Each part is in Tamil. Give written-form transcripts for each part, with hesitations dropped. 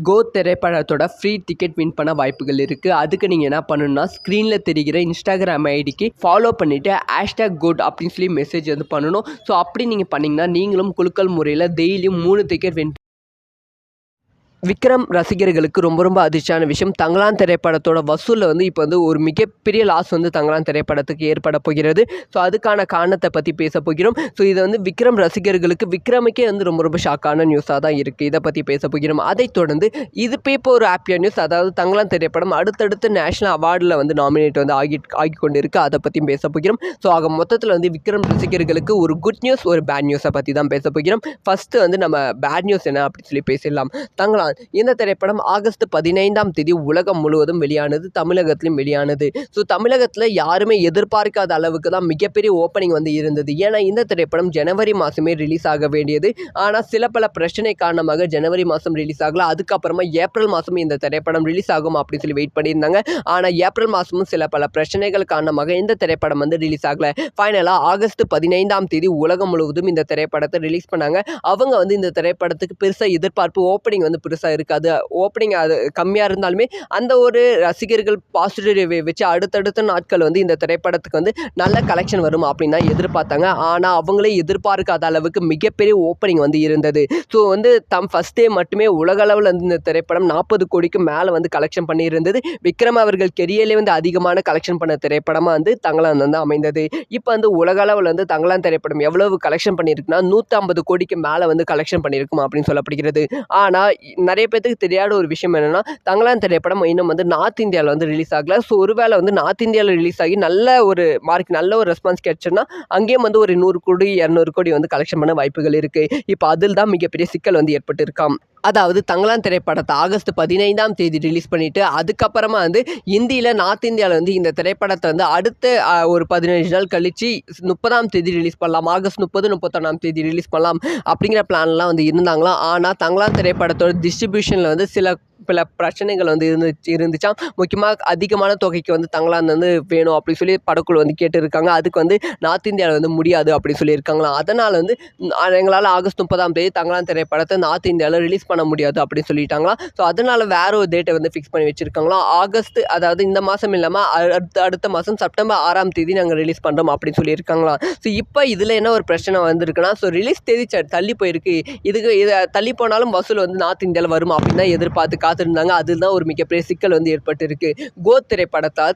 கோ திரைப்படத்தோட ஃப்ரீ டிக்கெட் வின் பண்ண வாய்ப்புகள் இருக்குது. அதுக்கு நீங்கள் என்ன பண்ணணும்னா, ஸ்க்ரீனில் தெரிகிற இன்ஸ்டாகிராம் ஐடிக்கு ஃபாலோ பண்ணிவிட்டு #GOAT அப்படின்னு சொல்லி மெசேஜ் வந்து பண்ணணும். ஸோ அப்படி நீங்கள் பண்ணிங்கன்னா நீங்களும் குலுக்கல் முறையில் டெய்லியும் 3 டிக்கெட் வின் விக்ரம் ரசிகர்களுக்கு ரொம்ப அதிர்ச்சியான விஷயம். தங்கலான் திரைப்படத்தோட வசூலில் வந்து இப்போ வந்து ஒரு மிகப்பெரிய லாஸ் வந்து தங்கலான் திரைப்படத்துக்கு ஏற்பட போகிறது. ஸோ அதுக்கான காரணத்தை பற்றி பேச போகிறோம். ஸோ இது வந்து விக்ரம் ரசிகர்களுக்கு விக்ரமுக்கே வந்து ரொம்ப ஷாக்கான நியூஸாக தான் இருக்குது. இதை பற்றி பேச போகிறோம். அதைத் தொடர்ந்து இது இப்போ ஒரு ஹாப்பியான நியூஸ். அதாவது தங்கலான் திரைப்படம் அடுத்தடுத்து நேஷனல் அவார்டில் வந்து நாமினேட் வந்து ஆகி கொண்டு இருக்குது. அதை பற்றியும் பேச போகிறோம். ஸோ ஆக மொத்தத்தில் வந்து விக்ரம் ரசிகர்களுக்கு ஒரு குட் நியூஸ், ஒரு பேட் நியூஸை பற்றி தான் பேச போகிறோம். ஃபஸ்ட்டு வந்து நம்ம பேட் நியூஸ் என்ன அப்படின்னு சொல்லி பேசிடலாம். தங்கலான் இந்த திரைப்படம் ஆகஸ்ட் 15ஆம் தேதி உலகம் முழுவதும் வெளியானது, தமிழகத்திலும் வெளியானது. ஸோ தமிழகத்தில் யாருமே எதிர்பார்க்காத அளவுக்கு தான் மிகப்பெரிய ஓப்பனிங் வந்து இருந்தது. ஏன்னா இந்த திரைப்படம் ஜனவரி மாதமே ரிலீஸ் ஆக வேண்டியது. ஆனால் சில பல பிரச்சனை காரணமாக ஜனவரி மாதம் ரிலீஸ் ஆகல. அதுக்கப்புறமா ஏப்ரல் மாதம் இந்த திரைப்படம் ரிலீஸ் ஆகும் அப்படின்னு சொல்லி வெயிட் பண்ணியிருந்தாங்க. ஆனால் ஏப்ரல் மாதமும் சில பல பிரச்சனைகள் காரணமாக இந்த திரைப்படம் வந்து ரிலீஸ் ஆகல. ஃபைனலாக ஆகஸ்ட் 15ஆம் தேதி உலகம் முழுவதும் இந்த திரைப்படத்தை ரிலீஸ் பண்ணாங்க. அவங்க வந்து இந்த திரைப்படத்துக்கு பெருசாக எதிர்பார்ப்பு ஓப்பனிங் வந்து பெருசாக இருக்காது. ஓப்பனிங் அது கம்மியாக இருந்தாலுமே அந்த ஒரு ரசிகர்கள் பாசிட்டிவ் ரிவ்யூ வச்சு அடுத்தடுத்த நாட்கள் வந்து இந்த திரைப்படத்துக்கு வந்து நல்ல கலெக்ஷன் வரும் அப்படின்னு தான் எதிர்பார்த்தாங்க. ஆனால் அவங்களே எதிர்பார்க்காத அளவுக்கு மிகப்பெரிய ஓப்பனிங் வந்து இருந்தது. ஸோ வந்து ஃபஸ்ட் டே மட்டுமே உலக அளவில் வந்து இந்த திரைப்படம் 40 கோடிக்கு மேலே வந்து கலெக்ஷன் பண்ணியிருந்தது. விக்ரம் அவர்கள் கெரியர்லேயே வந்து அதிகமான கலெக்ஷன் பண்ண திரைப்படமாக வந்து தங்கலான் வந்து அமைந்தது. இப்போ வந்து உலக அளவில் வந்து தங்கலான் திரைப்படம் எவ்வளவு கலெக்ஷன் பண்ணியிருக்குன்னா 150 கோடிக்கு மேலே வந்து கலெக்ஷன் பண்ணியிருக்கும் அப்படின்னு சொல்லப்படுகிறது. ஆனால் நிறைய பேருக்கு தெரியாத ஒரு விஷயம் என்னென்னா, தங்கலான் திரைப்படம் இன்னும் வந்து நார்த் இந்தியாவில் வந்து ரிலீஸ் ஆகல. ஸோ ஒருவேளை வந்து நார்த் இந்தியாவில் ரிலீஸ் ஆகி நல்ல ஒரு மார்க், நல்ல ஒரு ரெஸ்பான்ஸ் கிடைச்சுன்னா அங்கேயும் வந்து ஒரு 100 கோடி 200 கோடி வந்து கலெக்ஷன் பண்ண வாய்ப்புகள் இருக்குது. இப்போ அதில் தான் மிகப்பெரிய சிக்கல் வந்து ஏற்பட்டு இருக்காம். அதாவது தங்கலான் திரைப்படத்தை ஆகஸ்ட் 15ஆம் தேதி ரிலீஸ் பண்ணிவிட்டு அதுக்கப்புறமா வந்து இந்தியில் நார்த் இந்தியாவில் வந்து இந்த திரைப்படத்தை வந்து அடுத்த ஒரு 15 நாள் கழித்து 30ஆம் தேதி ரிலீஸ் பண்ணலாம். ஆகஸ்ட் 30, 31ஆம் தேதி ரிலீஸ் பண்ணலாம் அப்படிங்கிற பிளான்லாம் வந்து இருந்தாங்களாம். ஆனால் தங்கலான் திரைப்படத்தோட டிஸ்ட்ரிபியூஷனில் வந்து சில பிரச்சனைகள் வந்து இருந்துச்சாம். முக்கியமாக அதிகமான தொகைக்கு வந்து தங்கலான் வந்து வேணும் அப்படின்னு சொல்லி படக்குழு வந்து கேட்டுருக்காங்க. அதுக்கு வந்து நார்த் இந்தியாவில் வந்து முடியாது அப்படின்னு சொல்லியிருக்காங்களாம். அதனால் வந்து எங்களால் ஆகஸ்ட் 30ஆம் தேதி தங்கலான் திரைப்படத்தை நார்த் இந்தியாவில் ரிலீஸ் பண்ண முடியாது அப்படின்னு சொல்லிட்டாங்களாம். ஸோ அதனால் வேற ஒரு டேட்டை வந்து ஃபிக்ஸ் பண்ணி வச்சுருக்காங்களாம். ஆகஸ்ட், அதாவது இந்த மாதம் இல்லாமல் அடுத்த மாதம் செப்டம்பர் 6ஆம் தேதி நாங்கள் ரிலீஸ் பண்ணுறோம் அப்படின்னு சொல்லியிருக்காங்களாம். ஸோ இப்போ இதில் என்ன ஒரு பிரச்சனை வந்திருக்குன்னா, ஸோ ரிலீஸ் தேதி தள்ளி போயிருக்கு. இதை தள்ளி போனாலும் வசூல் வந்து நார்த் இந்தியாவில் வரும் அப்படின்னு தான் எதிர்பார்த்து காத்திருந்தாங்க. அதுதான் ஒரு மிகப்பெரிய சிக்கல் வந்து ஏற்பட்டிருக்கு. கோ திரைப்படத்தால்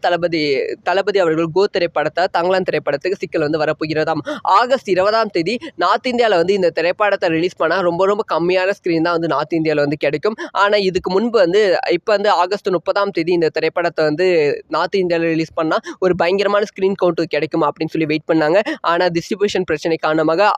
தளபதி அவர்கள் கோ திரைப்படத்தால் தங்கலான் திரைப்படத்துக்கு சிக்கல் வந்து வரப்போகிறதாம். ஆகஸ்ட் 20ஆம் தேதி நார்த் இந்தியாவில் வந்து இந்த திரைப்படத்தை ரிலீஸ் பண்ணால் ரொம்ப கம்மியான ஸ்க்ரீன் தான் வந்து நார்த் இந்தியாவில் வந்து கிடைக்கும். ஆனால் இதுக்கு முன்பு வந்து இப்போ வந்து ஆகஸ்ட் 30ஆம் தேதி இந்த திரைப்படத்தை வந்து நார்த் இந்தியாவில் ரிலீஸ் பண்ணால் ஒரு பயங்கரமான ஸ்க்ரீன் கவுண்ட் கிடைக்கும் அப்படின்னு சொல்லி வெயிட் பண்ணாங்க. ஆனால் டிஸ்ட்ரிபியூஷன் பிரச்சனை காரணமாக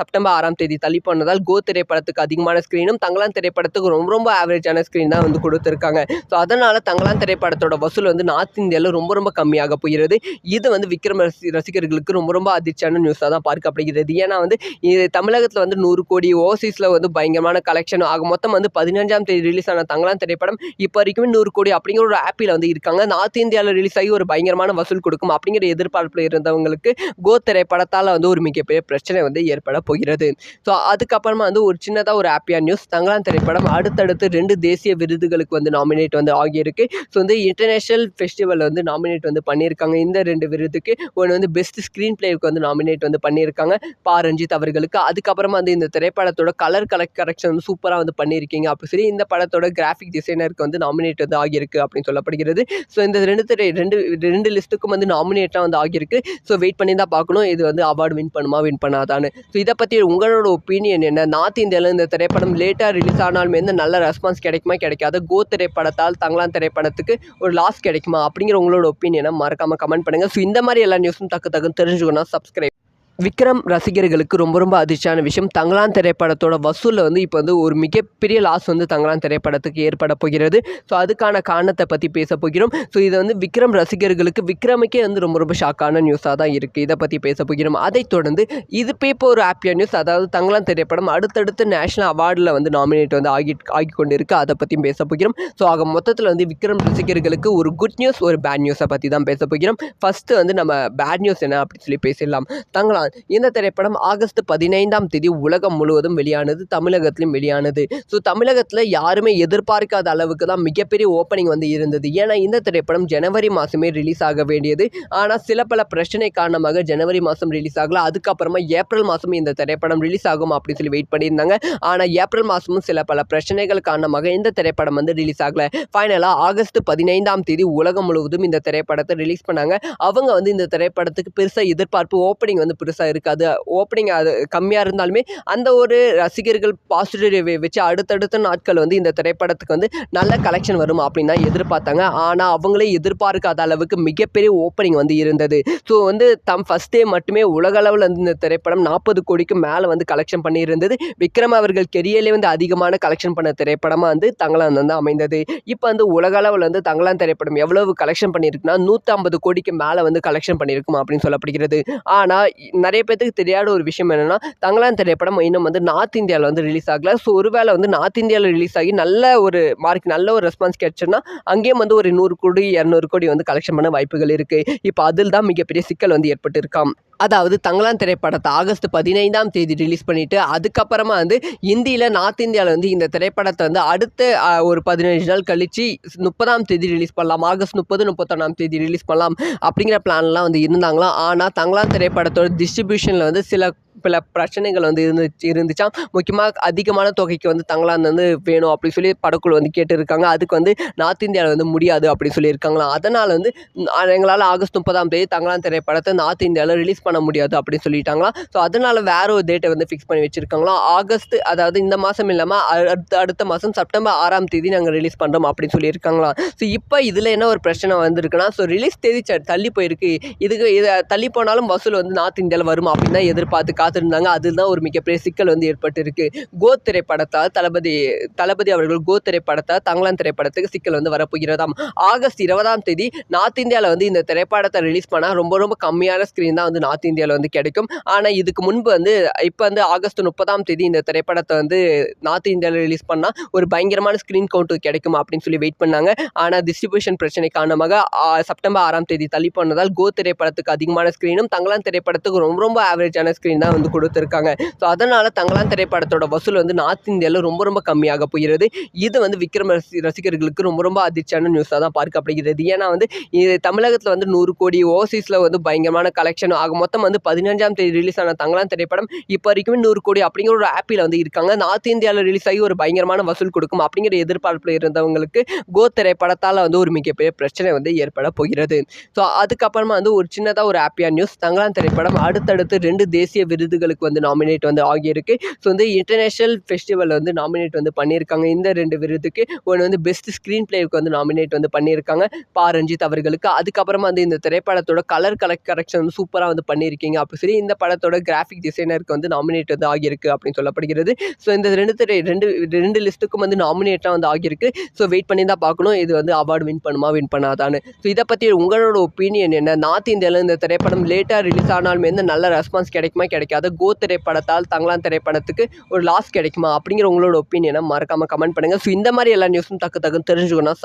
செப்டம்பர் 6ஆம் தேதி தள்ளி போனதால் கோ திரைப்படத்துக்கு அதிகமான ஸ்க்ரீனும் தங்கலான் திரைப்படத்துக்கு ரொம்ப ஆவரேஜான ஸ்க்ரீன் தான் வந்து கொடுத்துருக்காங்க. ஸோ அதனால் தங்கலான் திரைப்படத்தோட வசூல் வந்து நார்த் இந்தியாவில் ரொம்ப கம்மியாக போகிறது. இது வந்து விக்ரம் ரசிகர்களுக்கு ரொம்ப அதிர்ச்சியான நியூஸாக தான் பார்க்கப்படுகிறது. ஏன்னா வந்து இது தமிழகத்தில் வந்து 100 கோடி, ஓவர்சீஸில் வந்து பயங்கரமான கலெக்ஷன் ஆக மொத்தம் வந்து 15ஆம் தேதி ரிலீஸ் ஆன தங்கலான் திரைப்படம் இப்போ வரைக்கும் 100 கோடி அப்படிங்கிற ஒரு ஆப்பில் வந்து இருக்காங்க. நார்த் இந்தியாவில் ரிலீஸ் ஆகி ஒரு பயங்கரமான வசூல் கொடுக்கும் அப்படிங்கிற எதிர்பார்ப்பில் இருந்தவங்களுக்கு கோ திரைப்படத்தால் வந்து ஒரு மிகப்பெரிய பிரச்சனை வந்து ஏற்பட போகிறது. ஸோ அதுக்கப்புறமா வந்து ஒரு சின்னதாக ஒரு ஹாப்பியான நியூஸ். தங்கலான் திரைப்படம் அடுத்தடுத்து 2 தேசிய விருதுகளுக்கு வந்து நாமினேட் வந்து ஆகியிருக்கு. ஸோ வந்து இன்டர்நேஷனல் ஃபெஸ்டிவல் வந்து நாமினேட் வந்து பண்ணியிருக்காங்க. இந்த 2 விருதுக்கு ஒன்று வந்து பெஸ்ட் ஸ்க்ரீன் பிளேவுக்கு வந்து நாமினேட் வந்து பண்ணியிருக்காங்க பா ரஞ்சித் அவர்களுக்கு. அதுக்கப்புறமா வந்து இந்த திரைப்படத்தோட கலர் கரெக்ஷன் வந்து சூப்பராக வந்து பண்ணியிருக்கீங்க அப்படி சொல்லி இந்த படத்தோட கிராஃபிக் டிசைனருக்கு வந்து நாமினேட் வந்து ஆகியிருக்கு அப்படின்னு சொல்லப்படுகிறது. ஸோ இந்த ரெண்டு லிஸ்ட்டுக்கும் வந்து நாமினேட்டாக வந்து ஆகியிருக்கு. ஸோ வெயிட் பண்ணி தான் பார்க்கணும் இது வந்து அவார்டு வின் பண்ணாதான்னு. ஸோ இதை பற்றி உங்களோட ஒப்பீனியன் என்ன? நார்த் இந்தியாவில் இந்த திரைப்படம் லேட்டாக ரிலீஸ் ஆனாலுமே வந்து நல்ல ரெஸ்பான்ஸ் கிடைக்குமா கிடைக்காத? கோ திரைப்படத்தால் தங்கலான் திரைப்படத்துக்கு ஒரு லாஸ் கிடைக்குமா அப்படிங்கிற உங்களோட ஒப்பீனியனை மறக்காமல் கமெண்ட் பண்ணுங்கள். ஸோ இந்த மாதிரி எல்லா நியூஸும் டக்குன்னு தெரிஞ்சுக்கணும். சப்ஸ்கிரைப். விக்ரம் ரசிகர்களுக்கு ரொம்ப அதிர்ச்சியான விஷயம். தங்கலான் திரைப்படத்தோட வசூலில் வந்து இப்போ வந்து ஒரு மிகப்பெரிய லாஸ் வந்து தங்கலான் திரைப்படத்துக்கு ஏற்பட போகிறது. ஸோ அதுக்கான காரணத்தை பற்றி பேச போகிறோம். ஸோ இது வந்து விக்ரம் ரசிகர்களுக்கு விக்ரமுக்கே வந்து ரொம்ப ஷாக்கான நியூஸாக தான் இருக்குது. இதை பற்றி பேச போகிறோம். அதைத் தொடர்ந்து இது இப்போ ஒரு ஹாப்பியான நியூஸ். அதாவது தங்கலான் திரைப்படம் அடுத்தடுத்து நேஷனல் அவார்டில் வந்து நாமினேட் வந்து ஆகி கொண்டு இருக்குது. அதை பற்றியும் பேச போகிறோம். ஸோ ஆக மொத்தத்தில் வந்து விக்ரம் ரசிகர்களுக்கு ஒரு குட் நியூஸ், ஒரு பேட் நியூஸை பற்றி தான் பேச போகிறோம். ஃபஸ்ட்டு வந்து நம்ம பேட் நியூஸ் என்ன அப்படின்னு சொல்லி பேசிடலாம். தங்கலான் தான். இந்த திரைப்படம் ஆகஸ்ட் 15ஆம் தேதி உலகம் முழுவதும் வெளியானது, தமிழகத்திலும் வெளியானது. ஸோ தமிழகத்தில் யாருமே எதிர்பார்க்காத அளவுக்கு தான் மிகப்பெரிய ஓப்பனிங் வந்து இருந்தது. ஏன்னா இந்த திரைப்படம் ஜனவரி மாதமே ரிலீஸ் ஆக வேண்டியது. ஆனால் சில பல பிரச்சனை காரணமாக ஜனவரி மாதம் ரிலீஸ் ஆகல. அதுக்கப்புறமா ஏப்ரல் மாதம் இந்த திரைப்படம் ரிலீஸ் ஆகும் அப்படின்னு சொல்லி வெயிட் பண்ணியிருந்தாங்க. ஆனால் ஏப்ரல் மாதமும் சில பல பிரச்சனைகள் காரணமாக இந்த திரைப்படம் வந்து ரிலீஸ் ஆகல. ஃபைனலாக ஆகஸ்ட் 15ஆம் தேதி உலகம் முழுவதும் இந்த திரைப்படத்தை ரிலீஸ் பண்ணாங்க. அவங்க வந்து இந்த திரைப்படத்துக்கு பெருசாக எதிர்பார்ப்பு ஓப்பனிங் வந்து பெருசாக இருக்காது. ஓப்பனிங் அது கம்மியாக இருந்தாலுமே அந்த ஒரு ரசிகர்கள் பாசிட்டிவ் ரிவ்யூ வச்சு அடுத்தடுத்த நாட்கள் வந்து இந்த திரைப்படத்துக்கு வந்து நல்ல கலெக்ஷன் வரும் அப்படின்னு தான் எதிர்பார்த்தாங்க. ஆனால் அவங்களே எதிர்பார்க்காத அளவுக்கு மிகப்பெரிய ஓப்பனிங் வந்து இருந்தது. ஸோ வந்து ஃபர்ஸ்ட் டே மட்டுமே உலக அளவில் வந்து இந்த திரைப்படம் 40 கோடிக்கு மேலே வந்து கலெக்ஷன் பண்ணியிருந்தது. விக்ரம் அவர்கள் கெரியர்லேயே வந்து அதிகமான கலெக்ஷன் பண்ண திரைப்படமாக வந்து தங்களான் வந்து அமைந்தது. இப்போ வந்து உலக அளவில் வந்து தங்களான் திரைப்படம் எவ்வளவு கலெக்ஷன் பண்ணியிருக்குன்னா 150 கோடிக்கு மேலே வந்து கலெக்ஷன் பண்ணியிருக்கும் அப்படின்னு சொல்லப்படுகிறது. ஆனால் நிறைய பேருக்கு தெரியாத ஒரு விஷயம் என்னென்னா, தங்களான் திரைப்படம் இன்னும் வந்து நார்த் இந்தியாவில் வந்து ரிலீஸ் ஆகல. ஸோ ஒருவேளை வந்து நார்த் இந்தியாவில் ரிலீஸ் ஆகி நல்ல ஒரு மார்க், நல்ல ஒரு ரெஸ்பான்ஸ் கிடைச்சுன்னா அங்கேயும் வந்து ஒரு 100 கோடி 200 கோடி வந்து கலெக்ஷன் பண்ண வாய்ப்புகள் இருக்குது. இப்போ அதில் தான் மிகப்பெரிய சிக்கல் வந்து ஏற்பட்டு இருக்காம். அதாவது தங்களான் திரைப்படத்தை ஆகஸ்ட் 15ஆம் தேதி ரிலீஸ் பண்ணிவிட்டு அதுக்கப்புறமா வந்து இந்தியில் நார்த் இந்தியாவில் வந்து இந்த திரைப்படத்தை வந்து அடுத்த ஒரு 15 நாள் கழித்து 30ஆம் தேதி ரிலீஸ் பண்ணலாம். ஆகஸ்ட் 30, 31ஆம் தேதி ரிலீஸ் பண்ணலாம் அப்படிங்கிற பிளான்லாம் வந்து இருந்தாங்களாம். ஆனால் தங்களான் திரைப்படத்தோட டிஸ்ட்ரிபியூஷனில் வந்து சில பிரச்சனைகள் வந்து இருந்துச்சாம். முக்கியமாக அதிகமான தொகைக்கு வந்து தங்களான் வந்து வேணும் அப்படின்னு சொல்லி படக்குழு வந்து கேட்டுருக்காங்க. அதுக்கு வந்து நார்த் இந்தியாவில் வந்து முடியாது அப்படின்னு சொல்லியிருக்காங்களாம். அதனால் வந்து எங்களால் ஆகஸ்ட் 30ஆம் தேதி தங்களான் திரைப்படத்தை நார்த் இந்தியாவில் ரிலீஸ் பண்ண முடியாது அப்படின்னு சொல்லிட்டாங்களாம். ஸோ அதனால் வேற ஒரு டேட்டை வந்து ஃபிக்ஸ் பண்ணி வச்சுருக்காங்களாம். ஆகஸ்ட், அதாவது இந்த மாதம் இல்லாமல் அடுத்த மாதம் செப்டம்பர் 6ஆம் தேதி நாங்கள் ரிலீஸ் பண்ணுறோம் அப்படின்னு சொல்லியிருக்காங்களாம். ஸோ இப்போ இதில் என்ன ஒரு பிரச்சனை வந்திருக்குன்னா, ஸோ ரிலீஸ் தேதி தள்ளி போயிருக்கு. இதை தள்ளி போனாலும் வசூல் வந்து நார்த் இந்தியாவில் வரும் அப்படின்னு தான் எதிர்பார்த்து காத்திருந்தாங்க. அதுதான் ஒரு மிகப்பெரிய சிக்கல் வந்து ஏற்பட்டிருக்கு. கோத் திரைப்படத்தால் தளபதி அவர்கள் கோத் திரைப்படத்தால் தங்களான் திரைப்படத்துக்கு சிக்கல் வந்து வரப்போகிறதாம். ஆகஸ்ட் 20ஆம் தேதி நார்த் இந்தியாவில் வந்து இந்த திரைப்படத்தை ரிலீஸ் பண்ணால் ரொம்ப ரொம்ப கம்மியான ஸ்க்ரீன் தான் வந்து நார்த் இந்தியாவில் வந்து கிடைக்கும். ஆனால் இதுக்கு முன்பு வந்து இப்போ வந்து ஆகஸ்ட் 30ஆம் தேதி இந்த திரைப்படத்தை வந்து நார்த் இந்தியாவில் ரிலீஸ் பண்ணால் ஒரு பயங்கரமான ஸ்க்ரீன் கவுண்ட் கிடைக்கும் அப்படின்னு சொல்லி வெயிட் பண்ணாங்க. ஆனால் டிஸ்ட்ரிபியூஷன் பிரச்சனை காரணமாக செப்டம்பர் 6ஆம் தேதி தள்ளி போனதால் கோத் திரைப்படத்துக்கு அதிகமான ஸ்க்ரீனும் தங்களான் திரைப்படத்துக்கு ரொம்ப ரொம்ப ஆவரேஜான ஸ்க்ரீன் தான் வந்து கொடுத்துருக்காங்க. ஸோ அதனால் தங்களான் திரைப்படத்தோட வசூல் வந்து நார்த் இந்தியாவில் ரொம்ப ரொம்ப கம்மியாக போகிறது. இது வந்து விக்ரம் ரசிகர்களுக்கு ரொம்ப ரொம்ப அதிர்ச்சியான நியூஸாக தான் பார்க்கப்படுகிறது. ஏன்னா வந்து இது தமிழகத்தில் வந்து 100 கோடி, ஓவர்சீஸில் வந்து பயங்கரமான கலெக்ஷன் ஆக மொத்தம் வந்து 15ஆம் தேதி ரிலீஸ் ஆன தங்களான் திரைப்படம் இப்போ வரைக்குமே 100 கோடி அப்படிங்கிற ஒரு ஆப்பில் வந்து இருக்காங்க. நார்த் இந்தியாவில் ரிலீஸ் ஆகி ஒரு பயங்கரமான வசூல் கொடுக்கும் அப்படிங்கிற எதிர்பார்ப்பில் இருந்தவங்களுக்கு கோத் திரைப்படத்தால் வந்து ஒரு மிகப்பெரிய பிரச்சனை வந்து ஏற்பட போகிறது. ஸோ அதுக்கப்புறமா வந்து ஒரு சின்னதாக ஒரு ஹாப்பியான நியூஸ், தங்களான் திரைப்படம் அடுத்தடுத்து 2 தேசிய விருதுகளுக்கு வந்து நாமினேட் வந்து ஆகியிருக்கு. ஸோ வந்து இன்டர்நேஷனல் ஃபெஸ்டிவல் வந்து நாமினேட் வந்து பண்ணியிருக்காங்க. இந்த 2 விருதுக்கு ஒன்று வந்து பெஸ்ட் ஸ்க்ரீன் பிளேவுக்கு வந்து நாமினேட் வந்து பண்ணியிருக்காங்க பா ரஞ்சித் அவர்களுக்கு. அதுக்கப்புறமா வந்து இந்த திரைப்படத்தோட கலர் கரெக்ஷன் வந்து சூப்பராக வந்து பண்ணியிருக்கீங்க அப்படி சொல்லி இந்த படத்தோட கிராஃபிக் டிசைனருக்கு வந்து நாமினேட் வந்து ஆகியிருக்கு அப்படின்னு சொல்லப்படுகிறது. ஸோ இந்த ரெண்டு லிஸ்ட்டுக்கும் வந்து நாமினேட்லாம் வந்து ஆகியிருக்கு. ஸோ வெயிட் பண்ணி தான் பார்க்கணும் இது வந்து அவார்டு வின் பண்ணாதான்னு. ஸோ இதை பற்றி உங்களோட ஒப்பீனியன் என்ன? நார்த் இந்தியாவில் இந்த திரைப்படம் லேட்டாக ரிலீஸ் ஆனாலுமே வந்து நல்ல ரெஸ்பான்ஸ் கிடைக்குமா கிடைக்காத? கோத் திரைப்படத்தால் தங்களான் திரைப்படத்துக்கு ஒரு லாஸ் கிடைக்குமா அப்படிங்கிற உங்களோட ஒப்பீனியனை மறக்காமல் கமெண்ட் பண்ணுங்கள். ஸோ இந்த மாதிரி எல்லா நியூஸும் டக்கு தெரிஞ்சுக்கணும்.